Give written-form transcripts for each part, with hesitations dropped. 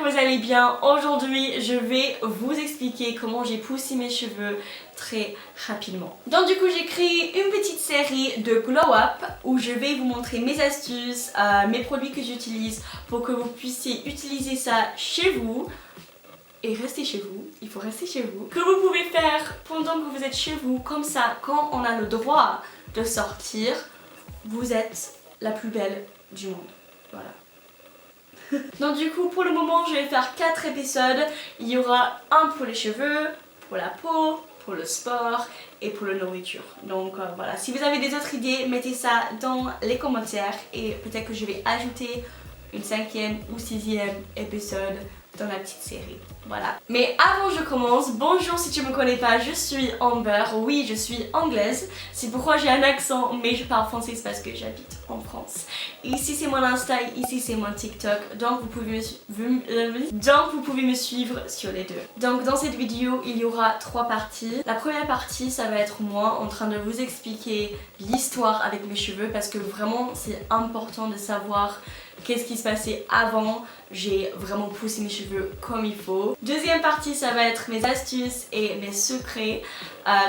vous allez bien. Aujourd'hui je vais vous expliquer comment j'ai poussé mes cheveux très rapidement. Donc du coup j'ai créé une petite série de glow up où je vais vous montrer mes astuces, mes produits que j'utilise pour que vous puissiez utiliser ça chez vous. Et restez chez vous, il faut rester chez vous. Que vous pouvez faire pendant que vous êtes chez vous, comme ça quand on a le droit de sortir, vous êtes la plus belle du monde. Voilà. Donc du coup pour le moment je vais faire 4 épisodes. Il y aura un pour les cheveux, pour la peau, pour le sport et pour la nourriture. Donc voilà, si vous avez des autres idées, mettez ça dans les commentaires et peut-être que je vais ajouter une 5e ou 6e épisode dans la petite série. Voilà. Mais avant je commence, bonjour si tu me connais pas, je suis Amber, oui je suis anglaise, c'est pourquoi j'ai un accent mais je parle français, c'est parce que j'habite en France. Ici c'est mon Insta, ici c'est mon TikTok, donc vous pouvez me suivre sur les deux. Donc dans cette vidéo il y aura 3 parties. La première partie ça va être moi en train de vous expliquer l'histoire avec mes cheveux parce que vraiment c'est important de savoir qu'est-ce qui se passait avant. J'ai vraiment poussé mes cheveux comme il faut. Deuxième partie ça va être mes astuces et mes secrets.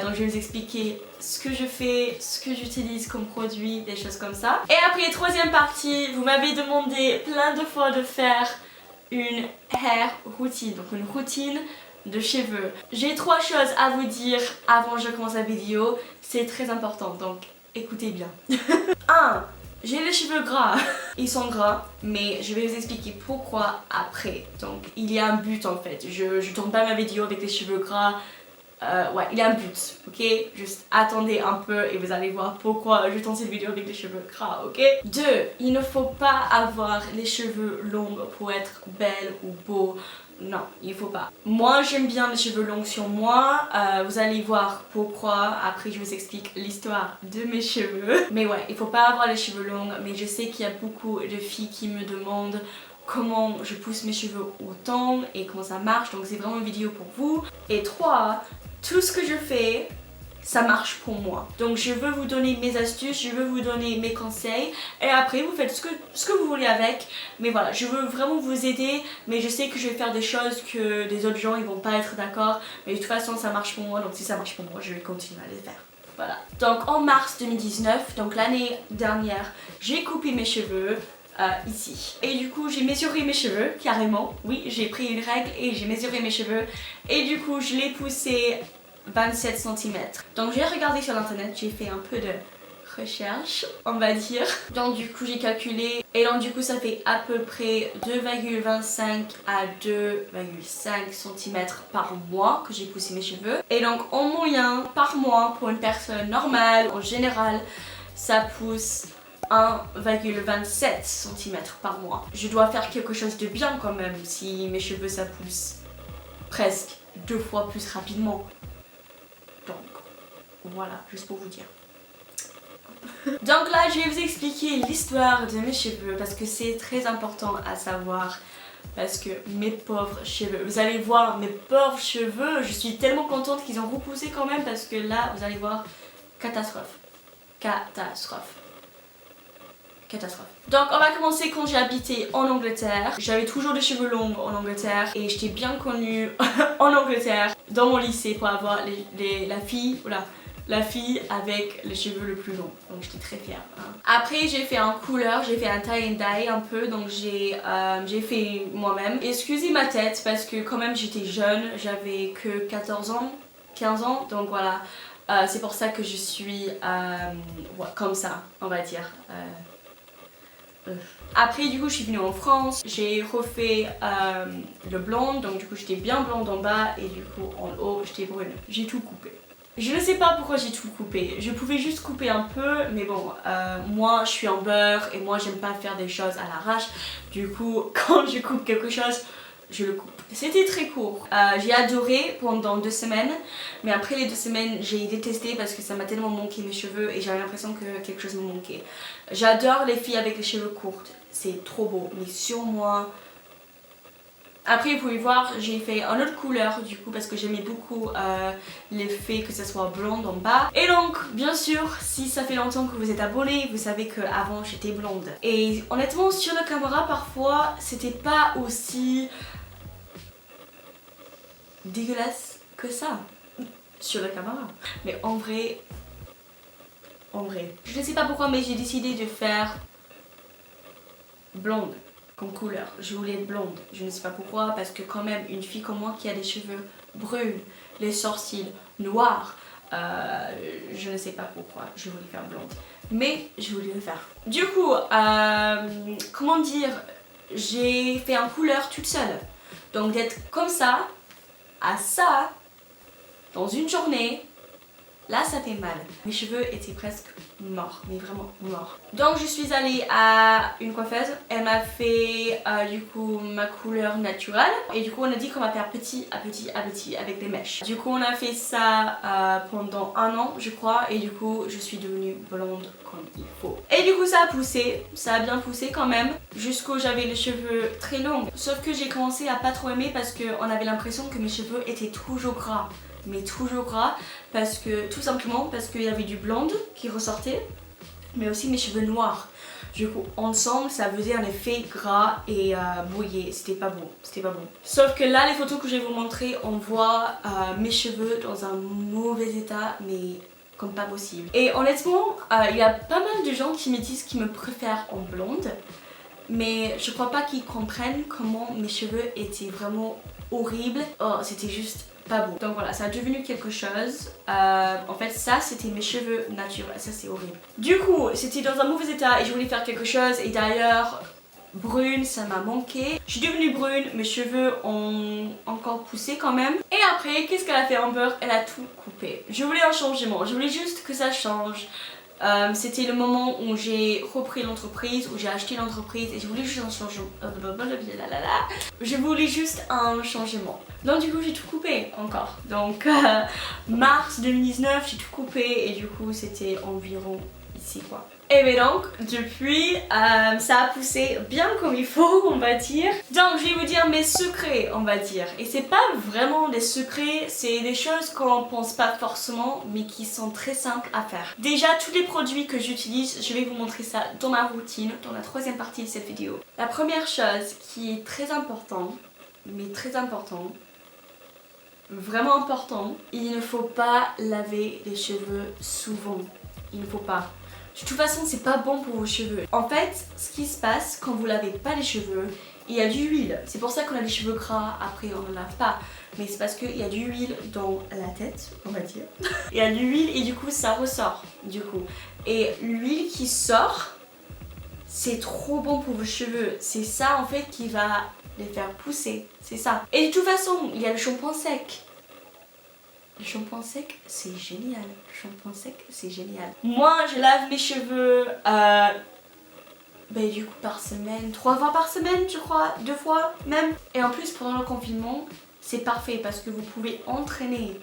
Donc je vais vous expliquer ce que je fais, ce que j'utilise comme produit, des choses comme ça. Et après troisième partie, vous m'avez demandé plein de fois de faire une hair routine, donc une routine de cheveux. J'ai 3 choses à vous dire avant que je commence la vidéo, c'est très important donc écoutez bien. 1. J'ai les cheveux gras, ils sont gras, mais je vais vous expliquer pourquoi après. Donc il y a un but en fait, je tourne pas ma vidéo avec les cheveux gras, ouais il y a un but, ok? Juste attendez un peu et vous allez voir pourquoi je tourne cette vidéo avec les cheveux gras, ok? 2. Il ne faut pas avoir les cheveux longs pour être belle ou beau. Non, il faut pas. Moi j'aime bien les cheveux longs sur moi, vous allez voir pourquoi, après je vous explique l'histoire de mes cheveux. Mais ouais, il faut pas avoir les cheveux longs, mais je sais qu'il y a beaucoup de filles qui me demandent comment je pousse mes cheveux autant et comment ça marche, donc c'est vraiment une vidéo pour vous. Et 3, tout ce que je fais, ça marche pour moi. Donc je veux vous donner mes astuces, je veux vous donner mes conseils et après vous faites ce que vous voulez avec. Mais voilà, je veux vraiment vous aider, mais je sais que je vais faire des choses que des autres gens ils vont pas être d'accord. Mais de toute façon ça marche pour moi, donc si ça marche pour moi, je vais continuer à les faire. Voilà. Donc en mars 2019, donc l'année dernière, j'ai coupé mes cheveux. Ici. Et du coup j'ai mesuré mes cheveux carrément. Oui, j'ai pris une règle et j'ai mesuré mes cheveux. Et du coup je l'ai poussé 27 cm. Donc j'ai regardé sur l'internet, j'ai fait un peu de recherche on va dire. Donc du coup j'ai calculé et donc du coup ça fait à peu près 2,25 à 2,5 cm par mois que j'ai poussé mes cheveux. Et donc en moyen par mois pour une personne normale en général ça pousse 1,27 cm par mois. Je dois faire quelque chose de bien quand même si mes cheveux ça pousse presque 2 fois plus rapidement. Donc voilà, juste pour vous dire. Donc là je vais vous expliquer l'histoire de mes cheveux parce que c'est très important à savoir. Parce que mes pauvres cheveux, vous allez voir mes pauvres cheveux, je suis tellement contente qu'ils ont repoussé quand même parce que là vous allez voir, catastrophe. Catastrophe. Catastrophe. Donc on va commencer quand j'ai habité en Angleterre. J'avais toujours des cheveux longs en Angleterre et j'étais bien connue en Angleterre dans mon lycée pour avoir la fille avec les cheveux le plus longs. Donc j'étais très fière. Hein. Après j'ai fait un couleur, j'ai fait un tie and dye un peu, donc j'ai fait moi-même. Excusez ma tête parce que quand même j'étais jeune, j'avais que 14 ans, 15 ans, donc voilà. C'est pour ça que je suis ouais, comme ça, on va dire. Après du coup je suis venue en France, j'ai refait le blond, donc du coup j'étais bien blonde en bas et du coup en haut j'étais brune. J'ai tout coupé. Je ne sais pas pourquoi j'ai tout coupé, je pouvais juste couper un peu mais bon moi je suis en beurre et moi j'aime pas faire des choses à l'arrache. Du coup quand je coupe quelque chose je le coupe. C'était très court. J'ai adoré pendant 2 semaines, mais après les 2 semaines j'ai détesté parce que ça m'a tellement manqué mes cheveux et j'avais l'impression que quelque chose me manquait. J'adore les filles avec les cheveux courts, c'est trop beau, mais sur moi... Après vous pouvez voir, j'ai fait une autre couleur du coup parce que j'aimais beaucoup l'effet que ça soit blonde en bas. Et donc bien sûr si ça fait longtemps que vous êtes abonné, vous savez qu'avant j'étais blonde. Et honnêtement sur la caméra parfois c'était pas aussi dégueulasse que ça sur la caméra. Mais en vrai, je ne sais pas pourquoi, mais j'ai décidé de faire blonde comme couleur. Je voulais être blonde. Je ne sais pas pourquoi, parce que quand même, une fille comme moi qui a des cheveux bruns, les sourcils noirs, je ne sais pas pourquoi je voulais faire blonde. Mais je voulais le faire. Du coup, comment dire, j'ai fait en couleur toute seule. Donc d'être comme ça, à ça, dans une journée, là ça fait mal. Mes cheveux étaient presque morts, mais vraiment morts. Donc je suis allée à une coiffeuse, elle m'a fait du coup ma couleur naturelle. Et du coup on a dit qu'on va faire petit à petit à petit avec des mèches. Du coup on a fait ça pendant 1 an je crois. Et du coup je suis devenue blonde comme il faut. Et du coup ça a poussé, ça a bien poussé quand même. Jusqu'où j'avais les cheveux très longs. Sauf que j'ai commencé à pas trop aimer parce qu'on avait l'impression que mes cheveux étaient toujours gras. Mais toujours gras, parce que tout simplement parce qu'il y avait du blonde qui ressortait, mais aussi mes cheveux noirs. Du coup ensemble ça faisait un effet gras et brouillé, c'était pas bon, c'était pas bon. Sauf que là les photos que je vais vous montrer, on voit mes cheveux dans un mauvais état, mais comme pas possible. Et honnêtement il y a pas mal de gens qui me disent qu'ils me préfèrent en blonde, mais je crois pas qu'ils comprennent comment mes cheveux étaient vraiment horribles. Oh, c'était juste pas beau. Donc voilà, ça a devenu quelque chose. En fait ça c'était mes cheveux naturels, ça c'est horrible. Du coup c'était dans un mauvais état et je voulais faire quelque chose. Et d'ailleurs brune ça m'a manqué. Je suis devenue brune, mes cheveux ont encore poussé quand même. Et après qu'est-ce qu'elle a fait Amber? Elle a tout coupé. Je voulais un changement, je voulais juste que ça change. C'était le moment où j'ai repris l'entreprise, où j'ai acheté l'entreprise et je voulais juste un changement. Je voulais juste un changement. Donc du coup j'ai tout coupé encore. Donc mars 2019 j'ai tout coupé et du coup c'était environ ici quoi. Et bien donc depuis ça a poussé bien comme il faut on va dire. Donc je vais vous dire mes secrets on va dire. Et c'est pas vraiment des secrets, c'est des choses qu'on pense pas forcément mais qui sont très simples à faire. Déjà tous les produits que j'utilise, je vais vous montrer ça dans ma routine, dans la 3e partie de cette vidéo. La première chose qui est très importante, mais très important, vraiment important, il ne faut pas laver les cheveux souvent. Il ne faut pas. De toute façon c'est pas bon pour vos cheveux. En fait ce qui se passe quand vous lavez pas les cheveux, il y a du huile. C'est pour ça qu'on a les cheveux gras après on ne lave pas. Mais c'est parce qu'il y a du huile dans la tête on va dire. Il y a du huile et du coup ça ressort du coup. Et l'huile qui sort c'est trop bon pour vos cheveux. C'est ça en fait qui va les faire pousser. C'est ça. Et de toute façon il y a le shampoing sec. Le shampoing sec, c'est génial. Le shampoing sec, c'est génial. Moi, je lave mes cheveux du coup par semaine, 3 fois par semaine, je crois, 2 fois même. Et en plus, pendant le confinement, c'est parfait parce que vous pouvez entraîner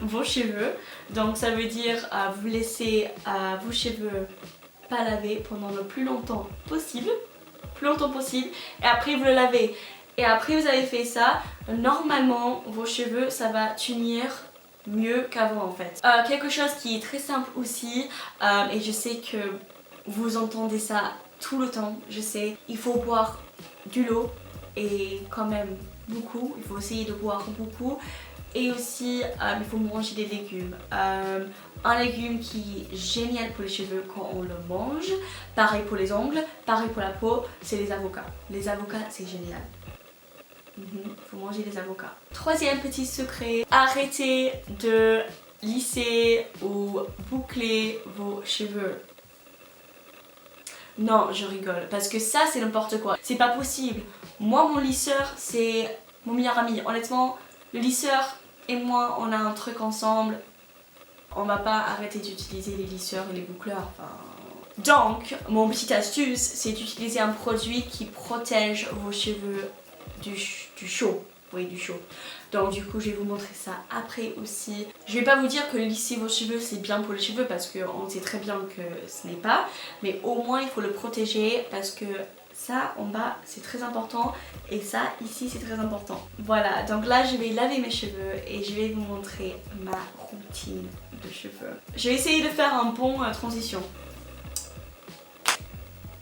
vos cheveux. Donc ça veut dire vous laisser vos cheveux pas laver pendant le plus longtemps possible. Et après vous le lavez. Et après vous avez fait ça, normalement vos cheveux ça va tenir mieux qu'avant en fait. Quelque chose qui est très simple aussi, et je sais que vous entendez ça tout le temps, je sais, il faut boire de l'eau et quand même beaucoup, il faut essayer de boire beaucoup. Et aussi il faut manger des légumes. Un légume qui est génial pour les cheveux quand on le mange, pareil pour les ongles, pareil pour la peau, c'est les avocats. Les avocats c'est génial. Faut manger des avocats. 3e petit secret, arrêtez de lisser ou boucler vos cheveux. Non, je rigole, parce que ça c'est n'importe quoi. C'est pas possible. Moi mon lisseur c'est mon meilleur ami. Honnêtement, le lisseur et moi on a un truc ensemble. On va pas arrêter d'utiliser les lisseurs et les boucleurs. Donc, mon petite astuce, c'est d'utiliser un produit qui protège vos cheveux du chaud. Oui, du chaud. Donc du coup je vais vous montrer ça après aussi. Je vais pas vous dire que lisser vos cheveux c'est bien pour les cheveux parce qu'on sait très bien que ce n'est pas. Mais au moins il faut le protéger parce que ça en bas c'est très important et ça ici c'est très important. Voilà, donc là je vais laver mes cheveux et je vais vous montrer ma routine de cheveux. Je vais essayer de faire un bon transition.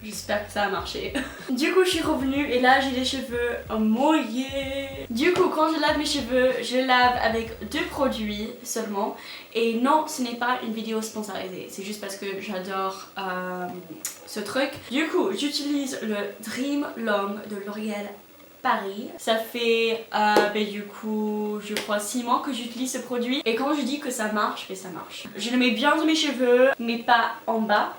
J'espère que ça a marché. Du coup je suis revenue et là j'ai les cheveux mouillés. Du coup quand je lave mes cheveux, je lave avec 2 produits seulement. Et non, ce n'est pas une vidéo sponsorisée, c'est juste parce que j'adore ce truc. Du coup j'utilise le Dream Long de L'Oréal Paris. Ça fait du coup je crois 6 mois que j'utilise ce produit et quand je dis que ça marche, ça marche. Je le mets bien dans mes cheveux mais pas en bas,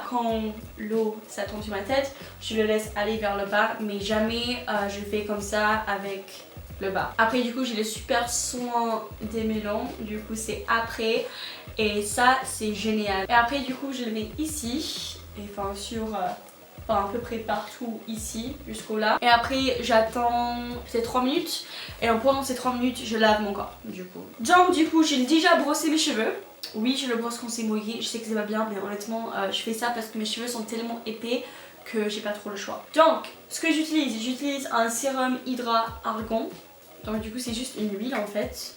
Quand l'eau ça tombe sur ma tête, je le laisse aller vers le bas mais jamais je fais comme ça avec le bas. Après du coup j'ai le super soin des melons, du coup c'est après et ça c'est génial. Et après du coup je le mets ici et enfin sur à peu près partout ici jusqu'au là. Et après j'attends peut-être 3 minutes et pendant ces 3 minutes je lave mon corps du coup. Donc du coup j'ai déjà brossé mes cheveux. Oui je le brosse quand c'est mouillé, je sais que c'est pas bien mais honnêtement je fais ça parce que mes cheveux sont tellement épais que j'ai pas trop le choix. Donc ce que j'utilise un sérum Hydra Argan. Donc du coup c'est juste une huile en fait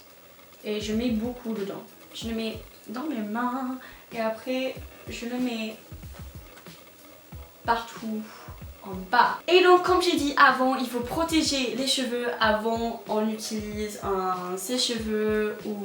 et je mets beaucoup dedans. Je le mets dans mes mains et après je le mets partout en bas. Et donc comme j'ai dit avant, il faut protéger les cheveux avant on utilise un sèche-cheveux ou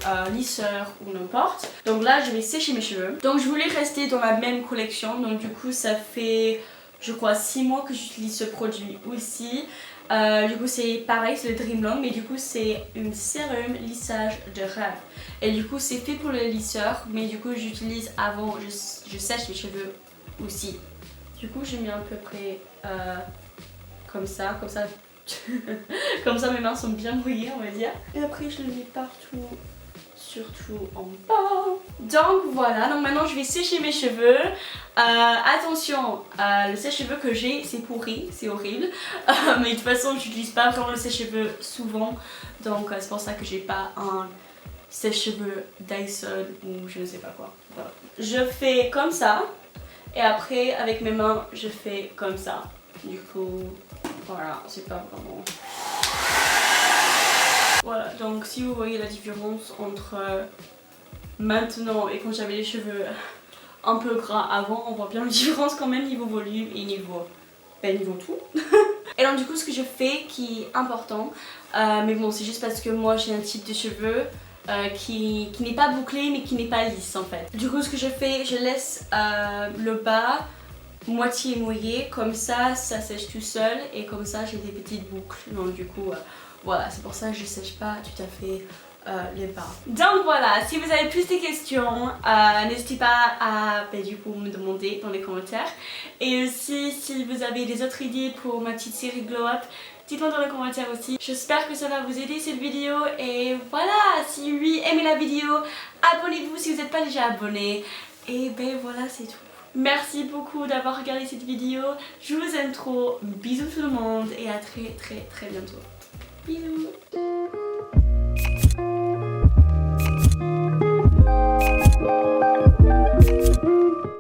un lisseur ou n'importe. Donc là je vais sécher mes cheveux. Donc je voulais rester dans la même collection, donc du coup ça fait je crois 6 mois que j'utilise ce produit aussi. Du coup c'est pareil, c'est le Dream Long mais du coup c'est une sérum lissage de rêve. Et du coup c'est fait pour le lisseur mais du coup j'utilise avant, je sèche les cheveux aussi. Du coup j'ai mis à peu près comme ça comme ça mes mains sont bien mouillées on va dire. Et après je le mets partout, surtout en bas. Donc voilà, donc maintenant je vais sécher mes cheveux. Attention, le sèche-cheveux que j'ai c'est pourri, c'est horrible. Mais de toute façon j'utilise pas vraiment le sèche-cheveux souvent. Donc c'est pour ça que j'ai pas un sèche-cheveux Dyson ou je ne sais pas quoi. Voilà. Je fais comme ça. Et après avec mes mains je fais comme ça. Du coup voilà, c'est pas vraiment... Voilà, donc si vous voyez la différence entre maintenant et quand j'avais les cheveux un peu gras avant, on voit bien la différence quand même niveau volume et niveau tout. Et donc du coup ce que je fais qui est important, mais bon c'est juste parce que moi j'ai un type de cheveux qui n'est pas bouclé mais qui n'est pas lisse en fait. Du coup ce que je fais, je laisse le bas moitié mouillé, comme ça ça sèche tout seul et comme ça j'ai des petites boucles. Donc du coup voilà, c'est pour ça que je sèche pas tout à fait les bas. Donc voilà, si vous avez plus de questions, n'hésitez pas à du coup me demander dans les commentaires. Et aussi si vous avez des autres idées pour ma petite série Glow Up, dites-moi dans les commentaires aussi. J'espère que ça va vous aider cette vidéo et voilà, si oui, aimez la vidéo, abonnez-vous si vous n'êtes pas déjà abonné. Et ben voilà, c'est tout. Merci beaucoup d'avoir regardé cette vidéo, je vous aime trop, bisous tout le monde et à très bientôt. Bisous.